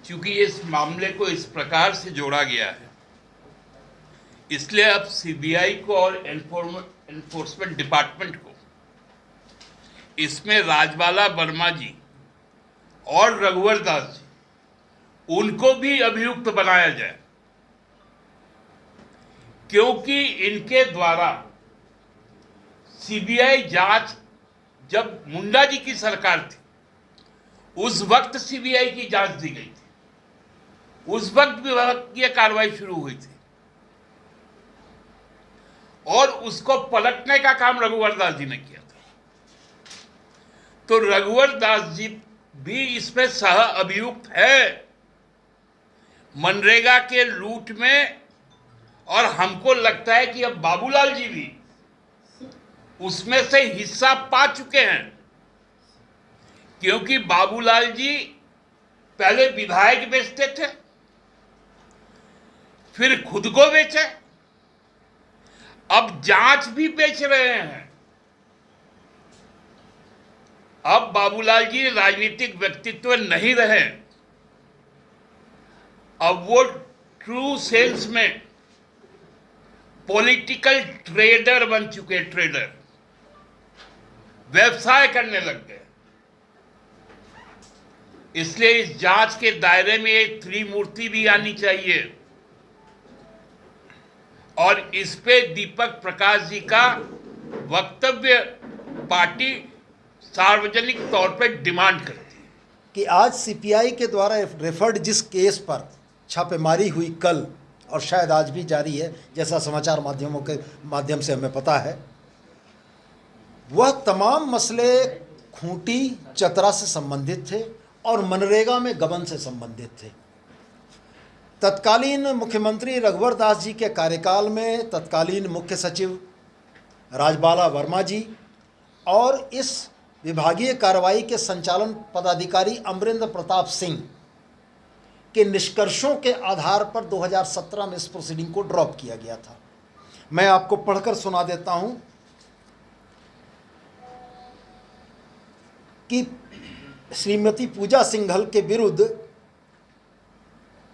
क्योंकि इस मामले को इस प्रकार से जोड़ा गया है, इसलिए अब सीबीआई को और एनफोर्समेंट डिपार्टमेंट को इसमें राजबाला वर्मा जी और रघुवर दास जी, उनको भी अभियुक्त बनाया जाए, क्योंकि इनके द्वारा सीबीआई जांच, जब मुंडा जी की सरकार थी उस वक्त सीबीआई की जांच दी गई थी, उस वक्त विभागीय कार्रवाई शुरू हुई थी और उसको पलटने का काम रघुवर दास जी ने किया था। तो रघुवर दास जी भी इसमें सह अभियुक्त है मनरेगा के लूट में, और हमको लगता है कि अब बाबूलाल जी भी उसमें से हिस्सा पा चुके हैं, क्योंकि बाबूलाल जी पहले विधायक बेचते थे, फिर खुद को बेचे, अब जांच भी बेच रहे हैं। अब बाबूलाल जी राजनीतिक व्यक्तित्व नहीं रहे, अब वो ट्रू सेंस में पॉलिटिकल ट्रेडर बन चुके, ट्रेडर व्यवसाय करने लग गए। इसलिए इस जांच के दायरे में एक त्रिमूर्ति भी आनी चाहिए और इस पे दीपक प्रकाश जी का वक्तव्य पार्टी सार्वजनिक तौर पे डिमांड करती है कि आज सीपीआई के द्वारा रेफर्ड जिस केस पर छापेमारी हुई कल और शायद आज भी जारी है, जैसा समाचार माध्यमों के माध्यम से हमें पता है, वह तमाम मसले खूंटी चतरा से संबंधित थे और मनरेगा में गबन से संबंधित थे। तत्कालीन मुख्यमंत्री रघुवर दास जी के कार्यकाल में तत्कालीन मुख्य सचिव राजबाला वर्मा जी और इस विभागीय कार्रवाई के संचालन पदाधिकारी अमरेंद्र प्रताप सिंह के निष्कर्षों के आधार पर 2017 में इस प्रोसीडिंग को ड्रॉप किया गया था। मैं आपको पढ़कर सुना देता हूं कि श्रीमती पूजा सिंघल के विरुद्ध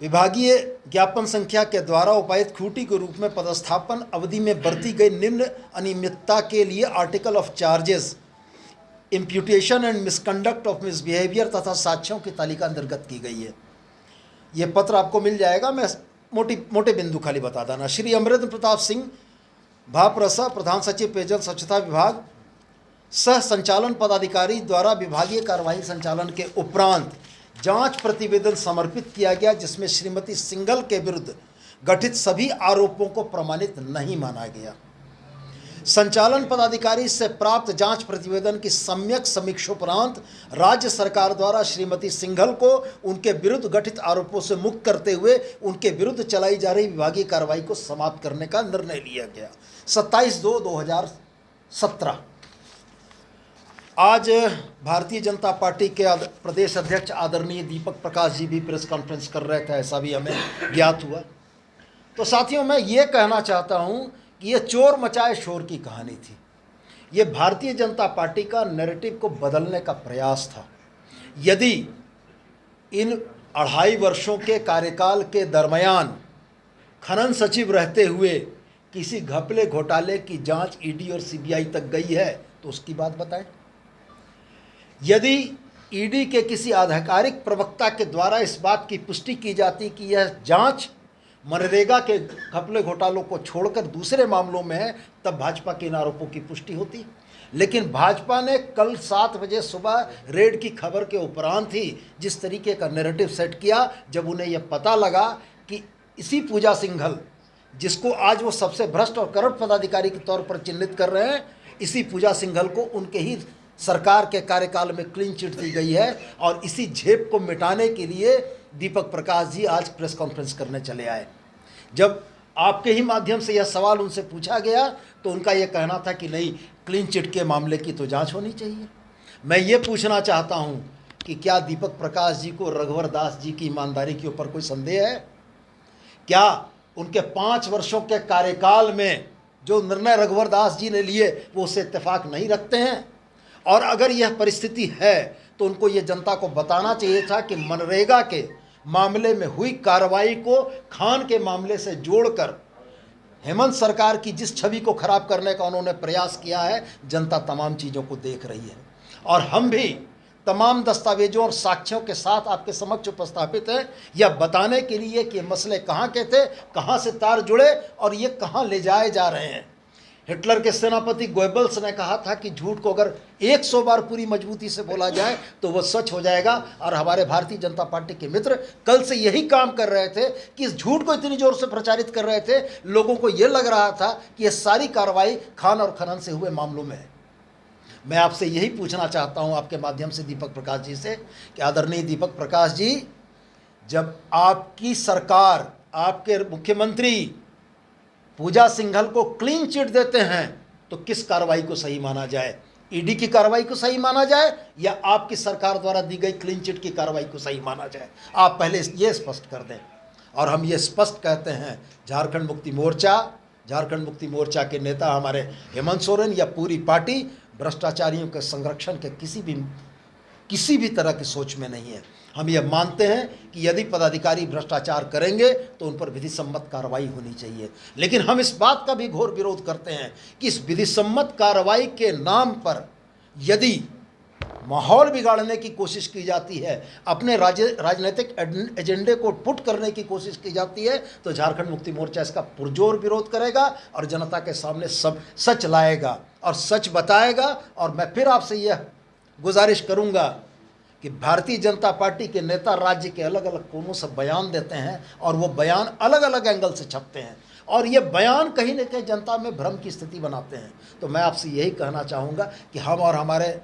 विभागीय ज्ञापन संख्या के द्वारा उपायुक्त खूंटी के रूप में पदस्थापन अवधि में बरती गई निम्न अनियमितता के लिए article of charges, imputation and misconduct of misbehaviour तथा साक्ष्यों की तालिका अंतर्गत की गई है। ये पत्र आपको मिल जाएगा, मैं मोटे बिंदु खाली बता देना। श्री अमरेंद्र प्रताप सिंह, भाप्रसा, प्रधान सचिव पेयजल स्वच्छता विभाग, सह संचालन पदाधिकारी द्वारा विभागीय कार्रवाई संचालन के उपरांत जांच प्रतिवेदन समर्पित किया गया, जिसमें श्रीमती सिंघल के विरुद्ध गठित सभी आरोपों को प्रमाणित नहीं माना गया। संचालन पदाधिकारी से प्राप्त जांच प्रतिवेदन की सम्यक समीक्षोपरांत राज्य सरकार द्वारा श्रीमती सिंघल को उनके विरुद्ध गठित आरोपों से मुक्त करते हुए उनके विरुद्ध चलाई जा रही विभागीय कार्रवाई को समाप्त करने का निर्णय लिया गया। 27/2/2017। आज भारतीय जनता पार्टी के प्रदेश अध्यक्ष आदरणीय दीपक प्रकाश जी भी प्रेस कॉन्फ्रेंस कर रहे थे, ऐसा भी हमें ज्ञात हुआ। तो साथियों, मैं ये कहना चाहता हूँ कि ये चोर मचाए शोर की कहानी थी। ये भारतीय जनता पार्टी का नैरेटिव को बदलने का प्रयास था। यदि इन 2.5 वर्षों के कार्यकाल के दरमियान खनन सचिव रहते हुए किसी घपले घोटाले की जांच ईडी और सीबीआई तक गई है तो उसकी बात बताएं। यदि ईडी के किसी आधिकारिक प्रवक्ता के द्वारा इस बात की पुष्टि की जाती कि यह जांच मनरेगा के घपले घोटालों को छोड़कर दूसरे मामलों में है, तब भाजपा के इन आरोपों की पुष्टि होती। लेकिन भाजपा ने कल 7 बजे सुबह रेड की खबर के उपरांत ही जिस तरीके का नैरेटिव सेट किया, जब उन्हें यह पता लगा कि इसी पूजा सिंघल, जिसको आज वो सबसे भ्रष्ट और करप्ट पदाधिकारी के तौर पर चिन्हित कर रहे हैं, इसी पूजा सिंघल को उनके ही सरकार के कार्यकाल में क्लीन चिट दी गई है। और इसी झेप को मिटाने के लिए दीपक प्रकाश जी आज प्रेस कॉन्फ्रेंस करने चले आए। जब आपके ही माध्यम से यह सवाल उनसे पूछा गया तो उनका यह कहना था कि नहीं, क्लीन चिट के मामले की तो जांच होनी चाहिए। मैं ये पूछना चाहता हूं कि क्या दीपक प्रकाश जी को रघुवर दास जी की ईमानदारी के ऊपर कोई संदेह है? क्या उनके 5 वर्षों के कार्यकाल में जो निर्णय रघुवर दास जी ने लिए वो उससे इत्तेफाक नहीं रखते हैं? और अगर यह परिस्थिति है तो उनको ये जनता को बताना चाहिए था कि मनरेगा के मामले में हुई कार्रवाई को खान के मामले से जोड़कर हेमंत सरकार की जिस छवि को खराब करने का उन्होंने प्रयास किया है, जनता तमाम चीज़ों को देख रही है और हम भी तमाम दस्तावेजों और साक्ष्यों के साथ आपके समक्ष उपस्थापित हैं यह बताने के लिए कि मसले कहाँ के थे, कहाँ से तार जुड़े और ये कहाँ ले जाए जा रहे हैं। हिटलर के सेनापति गोएबल्स ने कहा था कि झूठ को अगर 100 बार पूरी मजबूती से बोला जाए तो वह सच हो जाएगा, और हमारे भारतीय जनता पार्टी के मित्र कल से यही काम कर रहे थे कि इस झूठ को इतनी जोर से प्रचारित कर रहे थे, लोगों को यह लग रहा था कि यह सारी कार्रवाई खान और खनन से हुए मामलों में है। मैं आपसे यही पूछना चाहता हूं आपके माध्यम से दीपक प्रकाश जी से कि आदरणीय दीपक प्रकाश जी, जब आपकी सरकार, आपके मुख्यमंत्री पूजा सिंघल को क्लीन चिट देते हैं तो किस कार्रवाई को सही माना जाए? ईडी की कार्रवाई को सही माना जाए या आपकी सरकार द्वारा दी गई क्लीन चिट की कार्रवाई को सही माना जाए? आप पहले ये स्पष्ट कर दें। और हम ये स्पष्ट कहते हैं, झारखंड मुक्ति मोर्चा के नेता हमारे हेमंत सोरेन या पूरी पार्टी भ्रष्टाचारियों के संरक्षण के किसी भी तरह की सोच में नहीं है। हम ये मानते हैं कि यदि पदाधिकारी भ्रष्टाचार करेंगे तो उन पर विधि सम्मत कार्रवाई होनी चाहिए, लेकिन हम इस बात का भी घोर विरोध करते हैं कि इस विधि सम्मत कार्रवाई के नाम पर यदि माहौल बिगाड़ने की कोशिश की जाती है, अपने राजनीतिक एजेंडे को पुट करने की कोशिश की जाती है, तो झारखंड मुक्ति मोर्चा इसका पुरजोर विरोध करेगा और जनता के सामने सब सच लाएगा और सच बताएगा। और मैं फिर आपसे यह गुजारिश करूंगा कि भारतीय जनता पार्टी के नेता राज्य के अलग अलग कोनों से बयान देते हैं और वो बयान अलग अलग एंगल से छपते हैं और ये बयान कहीं न कहीं जनता में भ्रम की स्थिति बनाते हैं। तो मैं आपसे यही कहना चाहूँगा कि हम और हमारे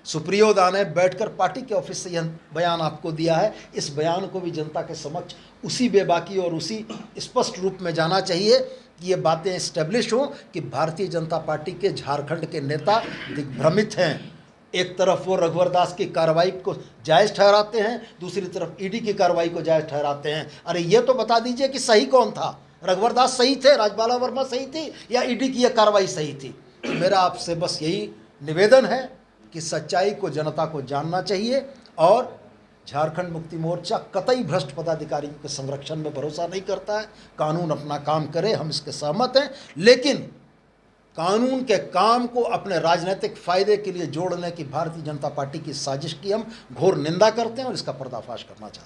सुप्रियो ने बैठकर पार्टी के ऑफिस से यह बयान आपको दिया है, इस बयान को भी जनता के समक्ष उसी बेबाकी और उसी स्पष्ट रूप में जाना चाहिए कि ये बातें इस्टेब्लिश हों कि भारतीय जनता पार्टी के झारखंड के नेता दिग्भ्रमित हैं। एक तरफ वो रघुवर दास की कार्रवाई को जायज़ ठहराते हैं, दूसरी तरफ ईडी की कार्रवाई को जायज़ ठहराते हैं। अरे ये तो बता दीजिए कि सही कौन था? रघुवर दास सही थे, राजबाला वर्मा सही थी या ईडी की यह कार्रवाई सही थी? मेरा आपसे बस यही निवेदन है कि सच्चाई को जनता को जानना चाहिए और झारखंड मुक्ति मोर्चा कतई भ्रष्ट पदाधिकारियों के संरक्षण में भरोसा नहीं करता है। कानून अपना काम करे, हम इसके सहमत हैं, लेकिन कानून के काम को अपने राजनीतिक फायदे के लिए जोड़ने की भारतीय जनता पार्टी की साजिश की हम घोर निंदा करते हैं और इसका पर्दाफाश करना चाहते हैं।